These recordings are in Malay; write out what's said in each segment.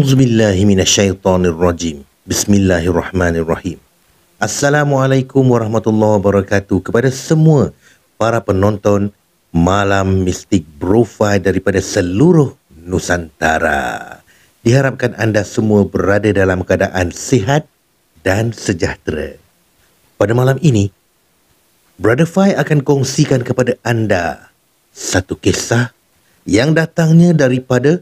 A'udzubillahi minasyaitonirrajim. Bismillahirrahmanirrahim. Assalamualaikum warahmatullahi wabarakatuh kepada semua para penonton Malam Mistik Brofai daripada seluruh Nusantara. Diharapkan anda semua berada dalam keadaan sihat dan sejahtera. Pada malam ini, Brother Fai akan kongsikan kepada anda satu kisah yang datangnya daripada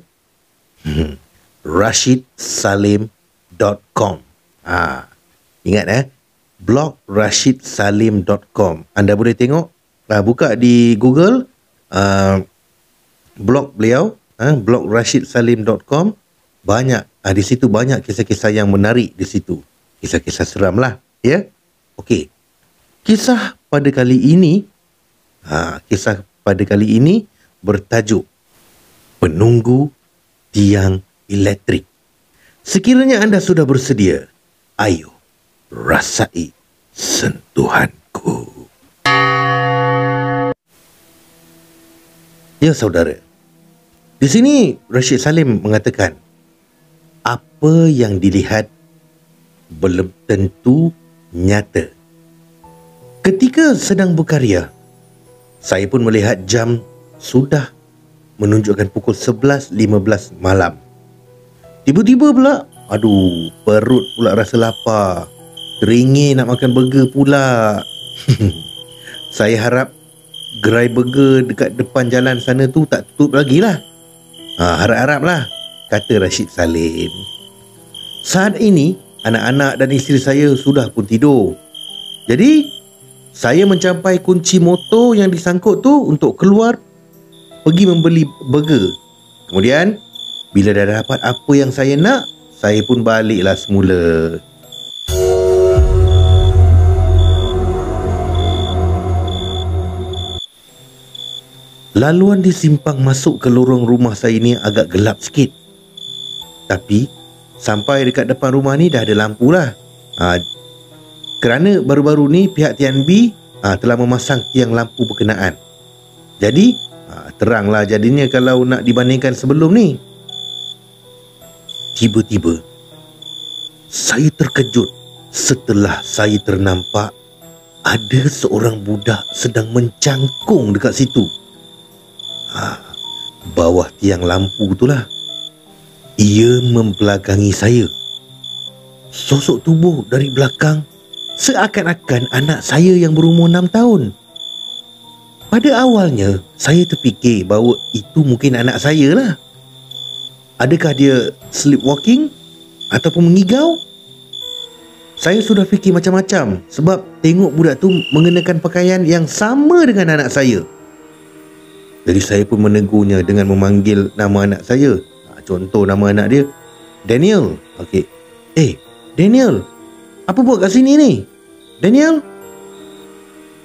RashidSalim.com. Ingat blog RashidSalim.com. Anda boleh tengok, buka di Google blog beliau, blog RashidSalim.com. Banyak, di situ banyak kisah-kisah yang menarik di situ. Kisah-kisah seram lah, ya. Okey. Kisah pada kali ini bertajuk Penunggu Tiang Elektrik. Sekiranya anda sudah bersedia, ayo rasai sentuhanku. Ya saudara, di sini Rashid Salim mengatakan, apa yang dilihat belum tentu nyata. Ketika sedang berkarya, saya pun melihat jam sudah menunjukkan pukul 11.15 malam. Tiba-tiba pula, perut pula rasa lapar. Teringin nak makan burger pula. Saya harap gerai burger dekat depan jalan sana tu tak tutup lagi lah. Harap-harap lah, kata Rashid Salim. Saat ini, anak-anak dan isteri saya sudah pun tidur. Jadi, saya mencampai kunci motor yang disangkut tu untuk keluar pergi membeli burger. Kemudian, bila dah dapat apa yang saya nak, saya pun baliklah semula. Laluan di simpang masuk ke lorong rumah saya ni agak gelap sikit. Tapi, sampai dekat depan rumah ni dah ada lampu lah. Kerana baru-baru ni pihak TNB telah memasang tiang lampu berkenaan. Jadi, teranglah jadinya kalau nak dibandingkan sebelum ni. Tiba-tiba, saya terkejut setelah saya ternampak ada seorang budak sedang mencangkung dekat situ. Bawah tiang lampu itulah. Ia membelakangi saya. Sosok tubuh dari belakang seakan-akan anak saya yang berumur 6 tahun. Pada awalnya, saya terfikir bahawa itu mungkin anak saya lah. Adakah dia sleepwalking ataupun mengigau? Saya sudah fikir macam-macam sebab tengok budak tu mengenakan pakaian yang sama dengan anak saya. Jadi saya pun menegurnya dengan memanggil nama anak saya. Contoh nama anak dia Daniel. Okey. Daniel, apa buat kat sini ni? Daniel?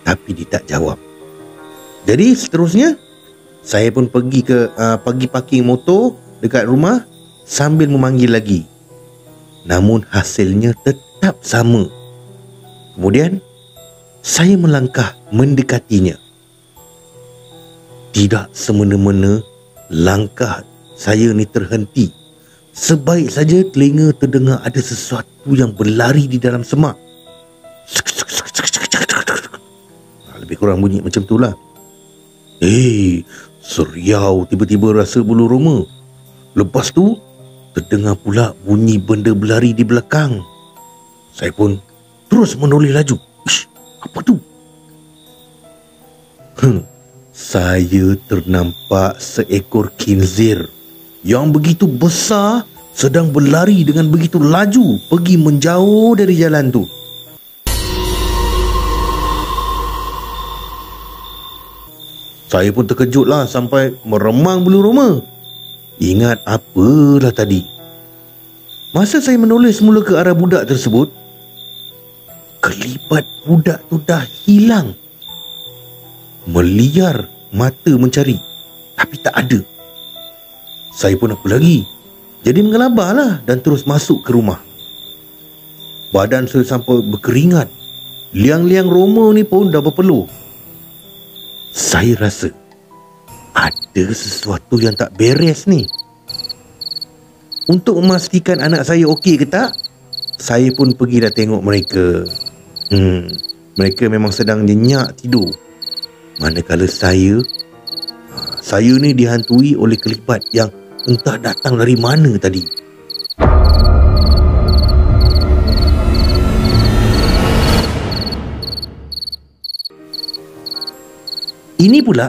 Tapi dia tak jawab. Jadi seterusnya, saya pun pergi parking motor dekat rumah sambil memanggil lagi. Namun hasilnya tetap sama. Kemudian, saya melangkah mendekatinya. Tidak semena-mena langkah saya ni terhenti. Sebaik saja telinga terdengar ada sesuatu yang berlari di dalam semak. Lebih kurang bunyi macam tu lah. Seriau tiba-tiba rasa bulu roma. Lepas tu, terdengar pula bunyi benda berlari di belakang. Saya pun terus menoleh laju. Apa tu? Saya ternampak seekor khinzir yang begitu besar sedang berlari dengan begitu laju pergi menjauh dari jalan tu. Saya pun terkejutlah sampai meremang bulu roma. Ingat apalah tadi. Masa saya menoleh semula ke arah budak tersebut, kelibat budak tu dah hilang. Meliar mata mencari, tapi tak ada. Saya pun apa lagi? Jadi mengelabahlah dan terus masuk ke rumah. Badan saya sampai berkeringat. Liang-liang roma ni pun dah berpeluh. Saya rasa ada sesuatu yang tak beres ni. Untuk memastikan anak saya okey ke tak, saya pun pergi dah tengok mereka. Mereka memang sedang nyenyak tidur. Manakala saya ni dihantui oleh kelipat yang entah datang dari mana tadi. Ini pula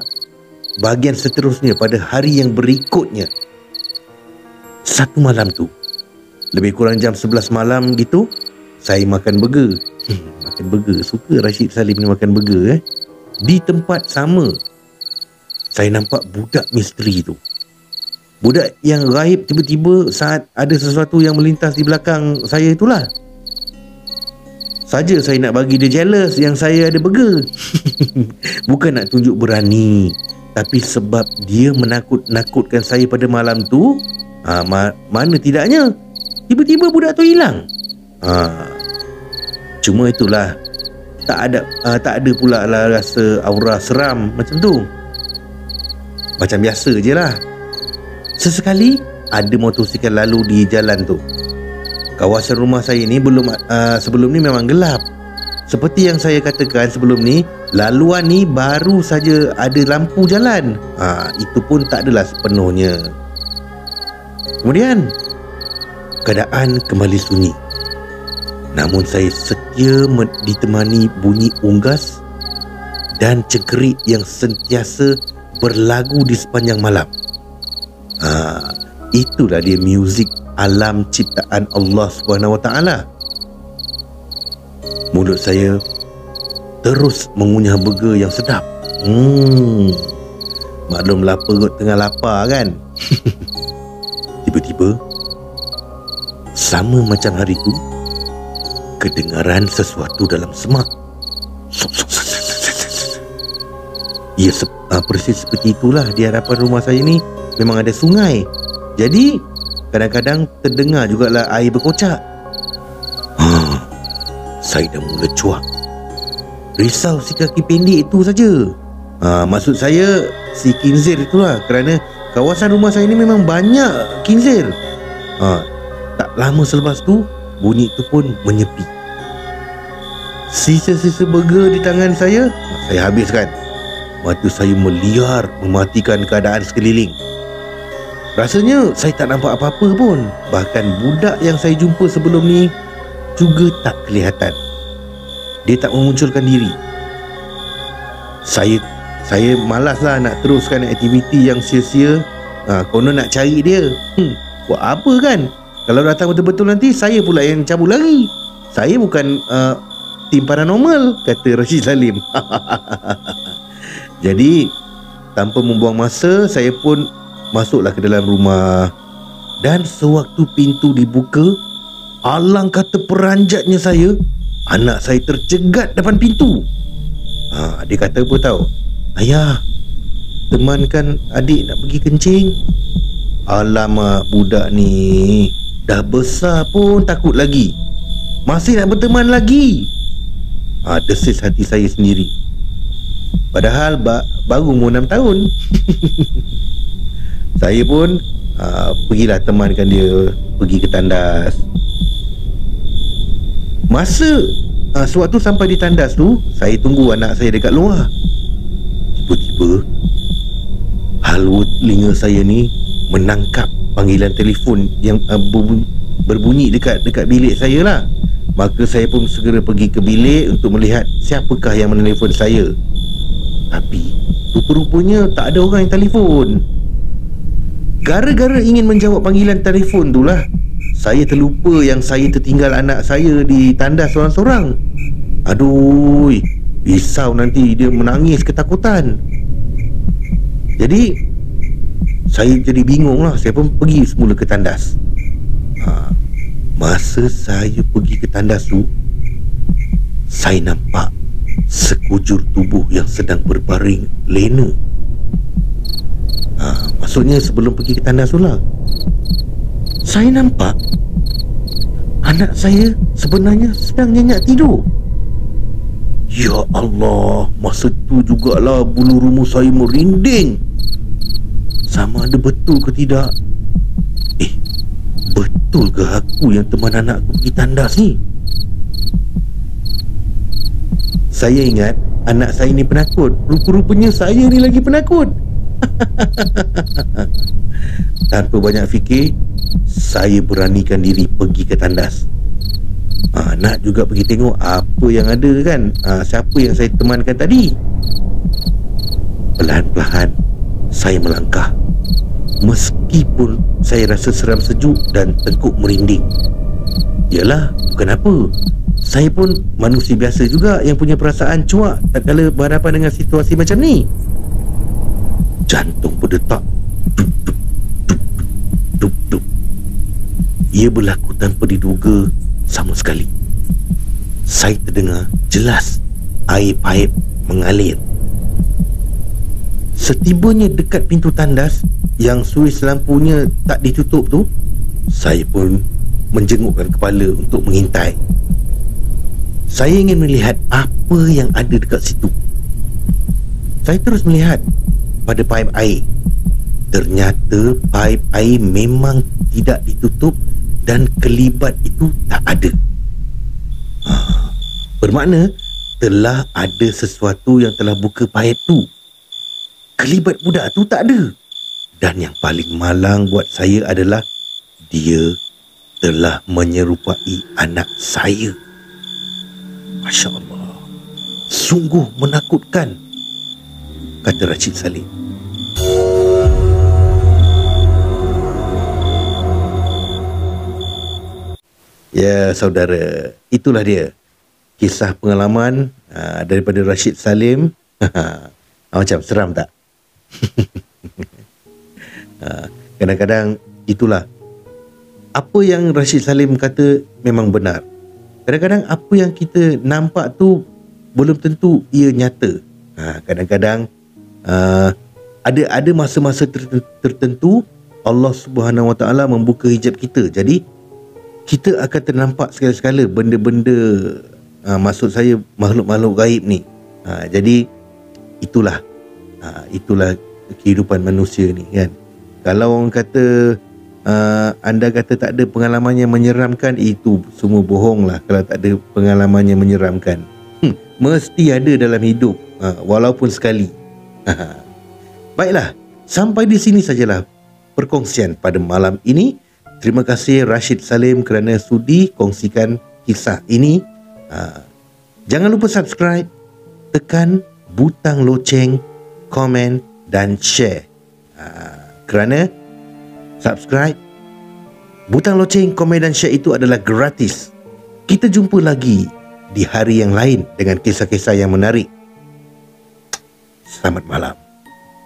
bahagian seterusnya pada hari yang berikutnya. Satu malam tu, lebih kurang jam 11 malam gitu, saya makan burger. Makan burger, suka Rashid Salim ni makan burger Di tempat sama, saya nampak budak misteri tu. Budak yang gaib tiba-tiba saat ada sesuatu yang melintas di belakang saya itulah. Saja saya nak bagi dia jealous yang saya ada burger. Bukan nak tunjuk berani, tapi sebab dia menakut-nakutkan saya pada malam tu. Mana tidaknya tiba-tiba budak tu hilang. Cuma itulah, tak ada pula lah rasa aura seram macam tu. Macam biasa je lah. Sesekali ada motosikal lalu di jalan tu. Kawasan rumah saya ni sebelum ni memang gelap. Seperti yang saya katakan sebelum ni, laluan ni baru saja ada lampu jalan. Itu pun tak adalah sepenuhnya. Kemudian keadaan kembali sunyi. Namun saya setia ditemani bunyi unggas dan cengkerik yang sentiasa berlagu di sepanjang malam. Itulah dia muzik alam ciptaan Allah Subhanahu Wa Taala. Mulut saya terus mengunyah burger yang sedap. Maklumlah perut tengah lapar kan. Tiba-tiba, sama macam hari tu, kedengaran sesuatu dalam semak. Ya, persis seperti itulah. Di hadapan rumah saya ni memang ada sungai. Jadi kadang-kadang terdengar jugalah air berkocak. Saya dah mula cuak. Risau si kaki pendek itu saja. Maksud saya si kinzir itulah. Kerana kawasan rumah saya ni memang banyak kinzir. Tak lama selepas tu, bunyi itu pun menyepi. Sisa-sisa burger di tangan saya habiskan. Mata saya meliar mematikan keadaan sekeliling. Rasanya saya tak nampak apa-apa pun. Bahkan budak yang saya jumpa sebelum ni juga tak kelihatan. Dia tak memunculkan diri. Saya malaslah nak teruskan aktiviti yang sia-sia. Konon nak cari dia. Buat apa kan? Kalau datang betul-betul nanti, saya pula yang cabut lari. Saya bukan tim paranormal, kata Rashid Salim. Jadi tanpa membuang masa, saya pun masuklah ke dalam rumah. Dan sewaktu pintu dibuka, alangkah terperanjatnya saya, anak saya tercegat depan pintu. Dia kata apa tahu? Ayah, temankan adik nak pergi kencing. Alamak, budak ni dah besar pun takut lagi, masih nak berteman lagi. Desis hati saya sendiri. Padahal baru umur 6 tahun. Saya pun pergilah temankan dia pergi ke tandas. Masa sewaktu sampai di tandas tu, saya tunggu anak saya dekat luar. Tiba-tiba halua telinga saya ni menangkap panggilan telefon yang berbunyi dekat bilik saya lah. Maka saya pun segera pergi ke bilik untuk melihat siapakah yang menelefon saya. Tapi rupa-rupanya tak ada orang yang telefon. Gara-gara ingin menjawab panggilan telefon tu lah, saya terlupa yang saya tertinggal anak saya di tandas seorang-seorang. Aduh, risau nanti dia menangis ketakutan. Jadi saya jadi bingung lah. Saya pun pergi semula ke tandas. Masa saya pergi ke tandas tu, saya nampak sekujur tubuh yang sedang berbaring lena. Maksudnya sebelum pergi ke tandas tu lah, saya nampak anak saya sebenarnya sedang nyenyak tidur. Ya Allah, masa tu jugalah bulu roma saya merinding. Sama ada betul ke tidak, Betul ke aku yang teman anak aku pergi tandas ni? Saya ingat anak saya ni penakut. Rupa-rupanya saya ni lagi penakut. Tanpa banyak fikir, saya beranikan diri pergi ke tandas. Nak juga pergi tengok apa yang ada kan. Siapa yang saya temankan tadi. Perlahan-perlahan saya melangkah. Meskipun saya rasa seram sejuk dan tengkuk merinding. Yalah, bukan apa. Saya pun manusia biasa juga yang punya perasaan cuak tak kala berhadapan dengan situasi macam ni. Jantung berdetak. Dup, dup, dup, dup, dup. Ia berlaku tanpa diduga sama sekali. Saya terdengar jelas air paip mengalir. Setibanya dekat pintu tandas yang suis lampunya tak ditutup tu, saya pun menjengukkan kepala untuk mengintai. Saya ingin melihat apa yang ada dekat situ. Saya terus melihat pada paip air. Ternyata paip air memang tidak ditutup dan kelibat itu tak ada. Bermakna telah ada sesuatu yang telah buka paip tu. Kelibat budak tu tak ada. Dan yang paling malang buat saya adalah dia telah menyerupai anak saya. Masya Allah, sungguh menakutkan, kata Rashid Salim. Ya saudara, itulah dia kisah pengalaman daripada Rashid Salim. Macam seram tak? Kadang-kadang itulah apa yang Rashid Salim kata memang benar. Kadang-kadang apa yang kita nampak tu belum tentu ia nyata. Kadang-kadang ada masa-masa tertentu Allah Subhanahu Wa Taala membuka hijab kita. Jadi kita akan ternampak segala-segala benda-benda, maksud saya makhluk-makhluk gaib ni. Jadi itulah kehidupan manusia ni kan. Kalau orang kata anda kata tak ada pengalaman yang menyeramkan, itu semua bohong lah. Kalau tak ada pengalaman yang menyeramkan, mesti ada dalam hidup, walaupun sekali. Baiklah, sampai di sini sajalah perkongsian pada malam ini. Terima kasih Rashid Salim kerana sudi kongsikan kisah ini. Jangan lupa subscribe, tekan butang loceng, komen dan share. Kerana subscribe, butang loceng, komen dan share itu adalah gratis. Kita jumpa lagi di hari yang lain dengan kisah-kisah yang menarik. Selamat malam.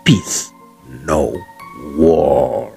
Peace, no war.